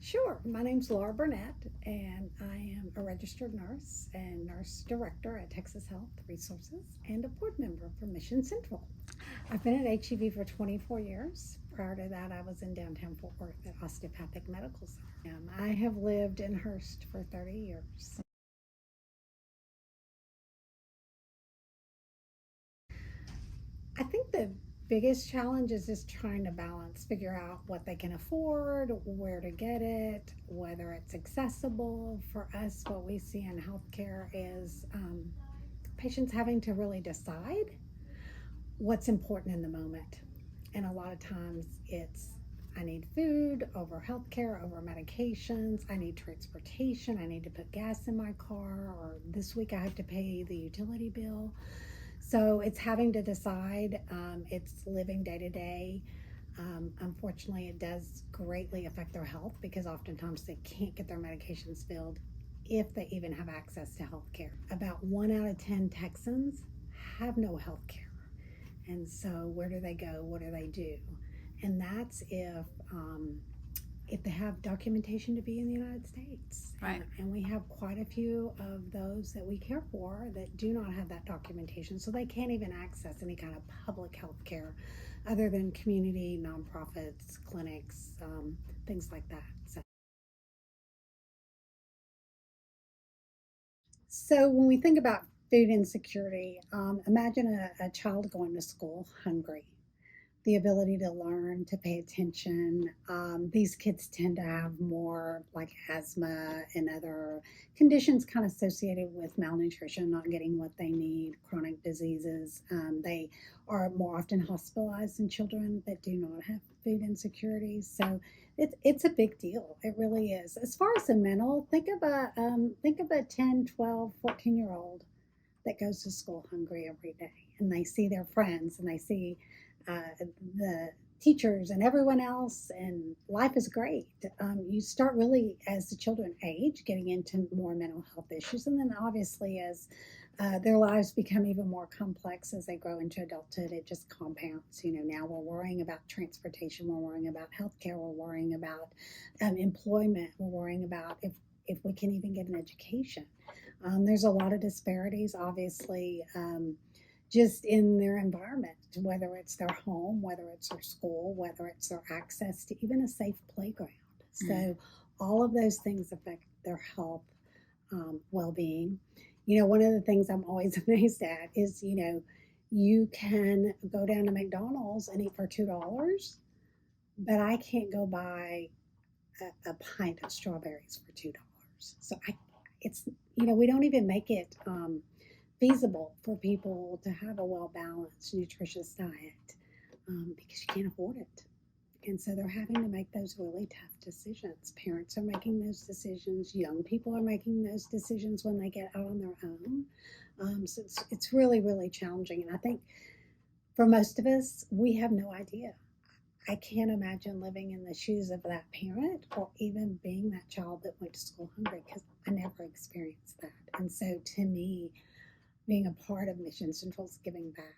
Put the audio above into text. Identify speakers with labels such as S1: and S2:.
S1: Sure. My name's Laura Burnett, and I am a registered nurse and nurse director at Texas Health Resources and a board member for Mission Central. I've been at HEV for 24 years. Prior to that, I was in downtown Fort Worth at Osteopathic Medical Center. I have lived in Hurst for 30 years. I think the biggest challenge is just trying to balance, figure out what they can afford, where to get it, whether it's accessible. For us, what we see in healthcare is patients having to really decide what's important in the moment. And a lot of times it's I need food over healthcare, over medications. I need transportation. I need to put gas in my car, or this week I have to pay the utility bill. So it's having to decide. It's living day to day. Unfortunately, it does greatly affect their health because oftentimes they can't get their medications filled if they even have access to health care. About 1 out of 10 Texans have no health care. And so, where do they go? What do they do? And that's if they have documentation to be in the United States.
S2: Right.
S1: And we have quite a few of those that we care for that do not have that documentation. So they can't even access any kind of public health care other than community, nonprofits, clinics, things like that. So when we think about food insecurity, imagine a child going to school hungry, the ability to learn, to pay attention. These kids tend to have more like asthma and other conditions kind of associated with malnutrition, not getting what they need, chronic diseases. They are more often hospitalized than children that do not have food insecurities. So it's a big deal. It really is. As far as the mental, think of a 10, 12, 14-year old that goes to school hungry every day, and they see their friends and they see uh, the teachers and everyone else, and life is great. You start really, as the children age, getting into more mental health issues, and then obviously as their lives become even more complex as they grow into adulthood, it just compounds. Now we're worrying about transportation, we're worrying about healthcare, we're worrying about employment, we're worrying about if we can even get an education. There's a lot of disparities, obviously, just in their environment, whether it's their home, whether it's their school, whether it's their access to even a safe playground. So, all of those things affect their health, well being. One of the things I'm always amazed at is, you can go down to McDonald's and eat for $2, but I can't go buy a pint of strawberries for $2. So it's we don't even make it feasible for people to have a well balanced, nutritious diet because you can't afford it. And so they're having to make those really tough decisions. Parents are making those decisions. Young people are making those decisions when they get out on their own. So it's really, really challenging. And I think for most of us, we have no idea. I can't imagine living in the shoes of that parent or even being that child that went to school hungry because I never experienced that. And so to me, being a part of Mission Central is giving back.